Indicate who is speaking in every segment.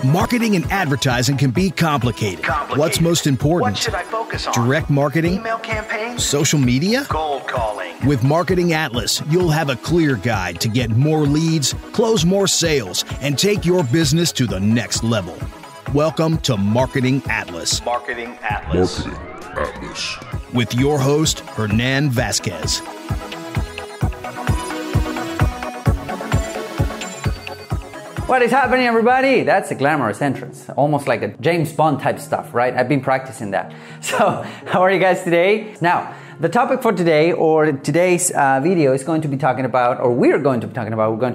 Speaker 1: Marketing and advertising can be complicated. What's most important?
Speaker 2: What should I focus on?
Speaker 1: Direct marketing?
Speaker 2: Email campaigns?
Speaker 1: Social media?
Speaker 2: Cold calling?
Speaker 1: With Marketing Atlas, you'll have a clear guide to get more leads, close more sales, and take your business to the next level. Welcome to Marketing Atlas.
Speaker 2: Marketing Atlas.
Speaker 3: Marketing Atlas.
Speaker 1: With your host, Hernan Vasquez.
Speaker 4: What is happening, everybody? That's a glamorous entrance, almost like a James Bond type stuff, right? I've been practicing that. So, how are you guys today? Now, the topic for today, or today's video, is going to be talking about, or we're going to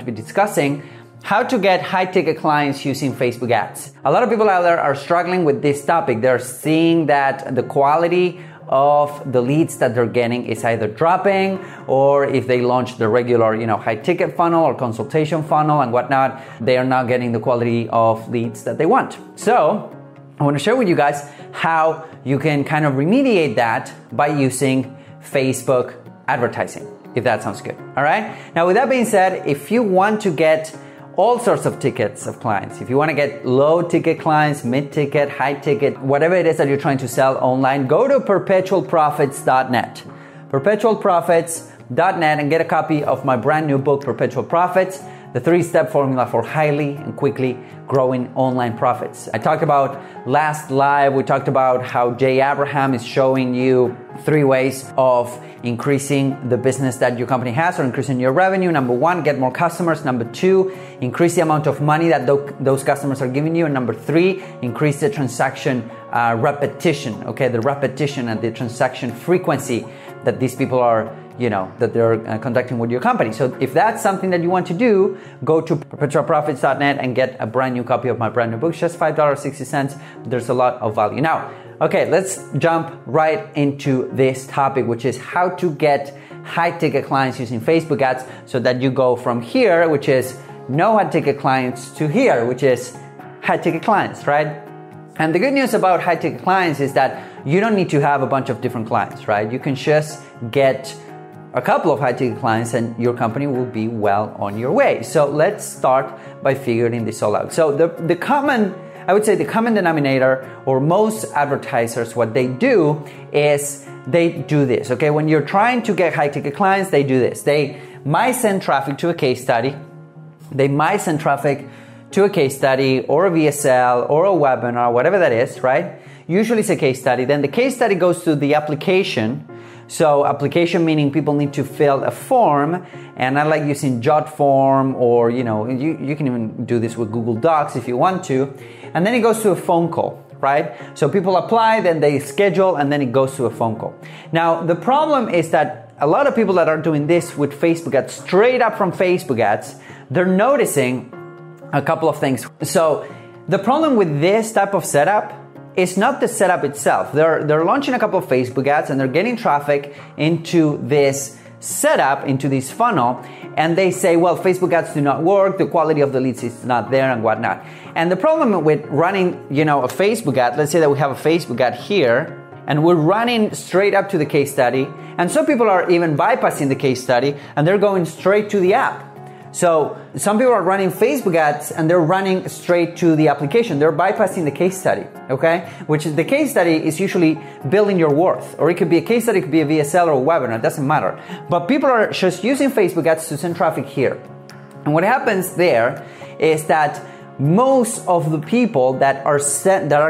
Speaker 4: be discussing how to get high-ticket clients using Facebook ads. A lot of people out there are struggling with this topic. They're seeing that the quality of the leads that they're getting is either dropping, or if they launch the regular, high ticket funnel or consultation funnel and whatnot, they are not getting the quality of leads that they want. So I want to share with you guys how you can kind of remediate that by using Facebook advertising, if that sounds good. All right. Now, with that being said, if you want to get all sorts of tickets of clients, if you want to get low ticket clients, mid ticket, high ticket, whatever it is that you're trying to sell online, go to perpetualprofits.net. Perpetualprofits.net and get a copy of my brand new book, Perpetual Profits, the 3-step formula for highly and quickly growing online profits. I talked about last live, we talked about how Jay Abraham is showing you 3 ways of increasing the business that your company has, or increasing your revenue. Number 1, get more customers. Number 2, increase the amount of money that those customers are giving you. And number 3, increase the transaction repetition, okay? The repetition and the transaction frequency that these people are, that they're conducting with your company. So if that's something that you want to do, go to perpetualprofits.net and get a brand new copy of my brand new book, just $5.60. There's a lot of value. Now, okay, let's jump right into this topic, which is how to get high-ticket clients using Facebook ads, so that you go from here, which is no high-ticket clients, to here, which is high-ticket clients, right? And the good news about high-ticket clients is that you don't need to have a bunch of different clients, right? You can just get a couple of high-ticket clients and your company will be well on your way. So let's start by figuring this all out. So the common denominator, or most advertisers, what they do is they do this, okay? When you're trying to get high-ticket clients, they do this. They might send traffic to a case study. They might send traffic to a case study or a VSL or a webinar, whatever that is, right? Usually it's a case study. Then the case study goes to the application. So application meaning people need to fill a form, and I like using JotForm, or you can even do this with Google Docs if you want to. And then it goes to a phone call, right? So people apply, then they schedule, and then it goes to a phone call. Now, the problem is that a lot of people that are doing this with Facebook ads, straight up from Facebook ads, they're noticing a couple of things. So the problem with this type of setup is not the setup itself. They're launching a couple of Facebook ads and they're getting traffic into this setup, into this funnel, and they say, well, Facebook ads do not work, the quality of the leads is not there and whatnot. And the problem with running, a Facebook ad, let's say that we have a Facebook ad here, and we're running straight up to the case study, and some people are even bypassing the case study and they're going straight to the app. So some people are running Facebook ads and they're running straight to the application. They're bypassing the case study, okay? Which is, the case study is usually building your worth, or it could be a case study, it could be a VSL or a webinar, it doesn't matter. But people are just using Facebook ads to send traffic here. And what happens there is that most of the people that are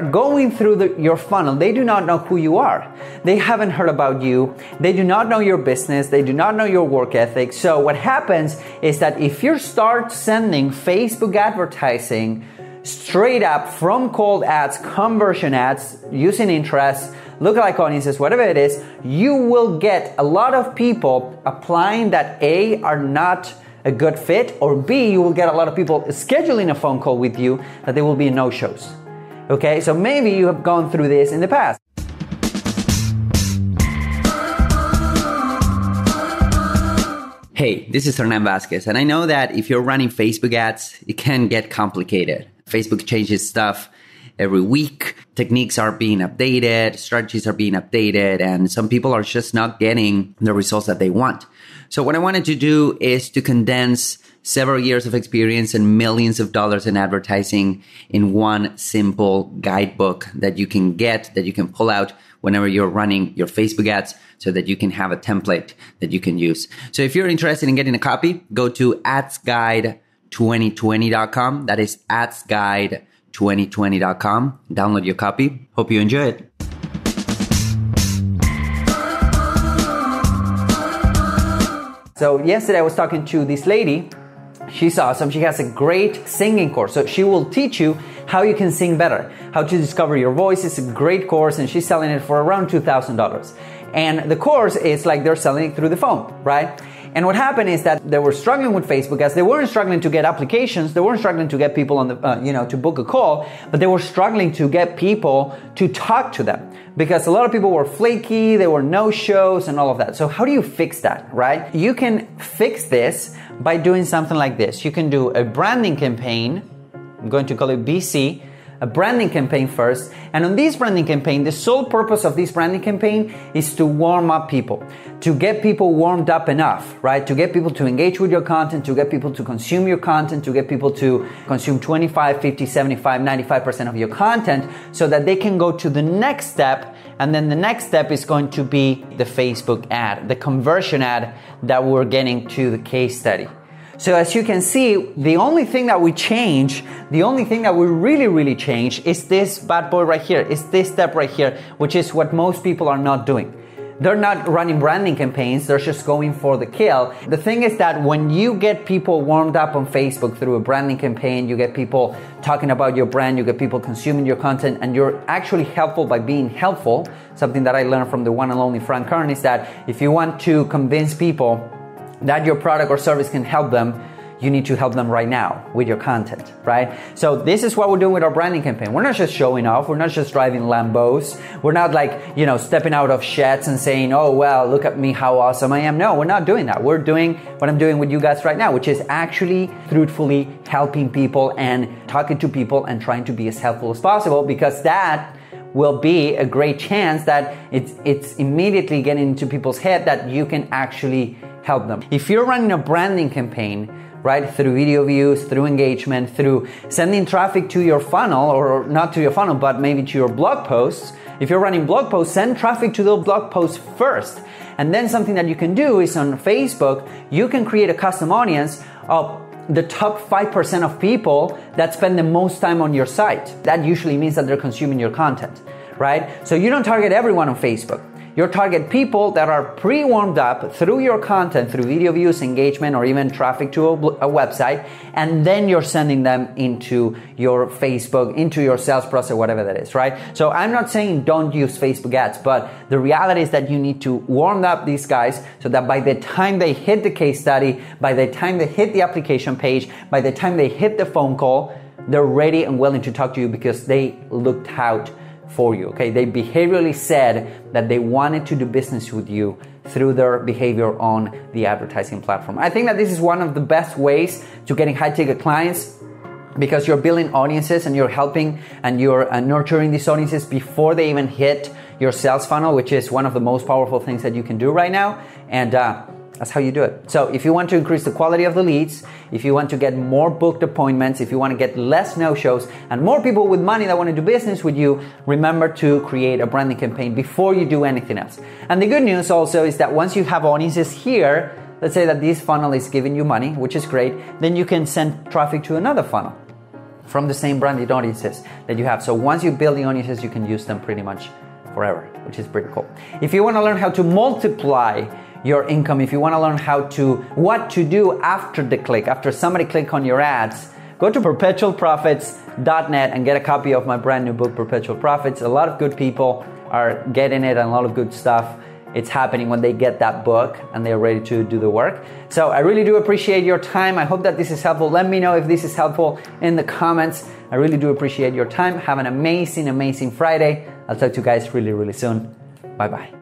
Speaker 4: going through your funnel, they do not know who you are. They haven't heard about you. They do not know your business. They do not know your work ethic. So what happens is that if you start sending Facebook advertising straight up from cold ads, conversion ads, using interests, lookalike audiences, whatever it is, you will get a lot of people applying that A, are not a good fit, or B, you will get a lot of people scheduling a phone call with you that they will be no-shows. Okay, so maybe you have gone through this in the past.
Speaker 5: Hey, this is Hernan Vasquez, and I know that if you're running Facebook ads, it can get complicated. Facebook changes stuff
Speaker 3: every week. Techniques are being updated, strategies are being updated, and some people are just not getting the results that they want. So what I wanted to do is to condense several years of experience and millions of dollars in advertising in one simple guidebook that you can get, that you can pull out whenever you're running your Facebook ads, so that you can have a template that you can use. So if you're interested in getting a copy, go to adsguide2020.com. That is adsguide2020.com. Download your copy. Hope you enjoy it.
Speaker 4: So yesterday I was talking to this lady. She's awesome. She has a great singing course. So she will teach you how you can sing better, how to discover your voice. It's a great course, and she's selling it for around $2,000. And the course is like they're selling it through the phone, right? And what happened is that they were struggling with Facebook, as they weren't struggling to get applications, they weren't struggling to get people on the, to book a call, but they were struggling to get people to talk to them, because a lot of people were flaky, there were no-shows and all of that. So how do you fix that, right? You can fix this by doing something like this. You can do a branding campaign. I'm going to call it BC. A branding campaign first. And on this branding campaign, the sole purpose of this branding campaign is to warm up people, to get people warmed up enough, right? To get people to engage with your content, to get people to consume your content, to get people to consume 25, 50, 75, 95% of your content, so that they can go to the next step. And then the next step is going to be the Facebook ad, the conversion ad that we're getting to the case study. So as you can see, the only thing that we change, the only thing that we really change is this bad boy right here, is this step right here, which is what most people are not doing. They're not running branding campaigns, they're just going for the kill. The thing is that when you get people warmed up on Facebook through a branding campaign, you get people talking about your brand, you get people consuming your content, and you're actually helpful by being helpful. Something that I learned from the one and only Frank Kern is that if you want to convince people that your product or service can help them, you need to help them right now with your content, right? So this is what we're doing with our branding campaign. We're not just showing off. We're not just driving Lambos. We're not like, stepping out of sheds and saying, oh, well, look at me, how awesome I am. No, we're not doing that. We're doing what I'm doing with you guys right now, which is actually truthfully helping people and talking to people and trying to be as helpful as possible, because that will be a great chance that it's immediately getting into people's head that you can actually help them. If you're running a branding campaign, right, through video views, through engagement, through sending traffic to your funnel, or not to your funnel, but maybe to your blog posts. If you're running blog posts, send traffic to those blog posts first. And then something that you can do is on Facebook, you can create a custom audience of the top 5% of people that spend the most time on your site. That usually means that they're consuming your content, right? So you don't target everyone on Facebook. You target people that are pre-warmed up through your content, through video views, engagement, or even traffic to a website, and then you're sending them into your Facebook, into your sales process, whatever that is, right? So I'm not saying don't use Facebook ads, but the reality is that you need to warm up these guys so that by the time they hit the case study, by the time they hit the application page, by the time they hit the phone call, they're ready and willing to talk to you because they looked out for you, okay? They behaviorally said that they wanted to do business with you through their behavior on the advertising platform. I think that this is one of the best ways to getting high-ticket clients, because you're building audiences and you're helping and you're nurturing these audiences before they even hit your sales funnel, which is one of the most powerful things that you can do right now. And that's how you do it. So if you want to increase the quality of the leads, if you want to get more booked appointments, if you want to get less no-shows and more people with money that want to do business with you, remember to create a branding campaign before you do anything else. And the good news also is that once you have audiences here, let's say that this funnel is giving you money, which is great, then you can send traffic to another funnel from the same branded audiences that you have. So once you build the audiences, you can use them pretty much forever, which is pretty cool. If you want to learn how to multiply your income, if you want to learn what to do after the click, after somebody click on your ads, go to perpetualprofits.net and get a copy of my brand new book, Perpetual Profits. A lot of good people are getting it and a lot of good stuff. It's happening when they get that book and they're ready to do the work. So I really do appreciate your time. I hope that this is helpful. Let me know if this is helpful in the comments. I really do appreciate your time. Have an amazing, amazing Friday. I'll talk to you guys really, really soon. Bye-bye.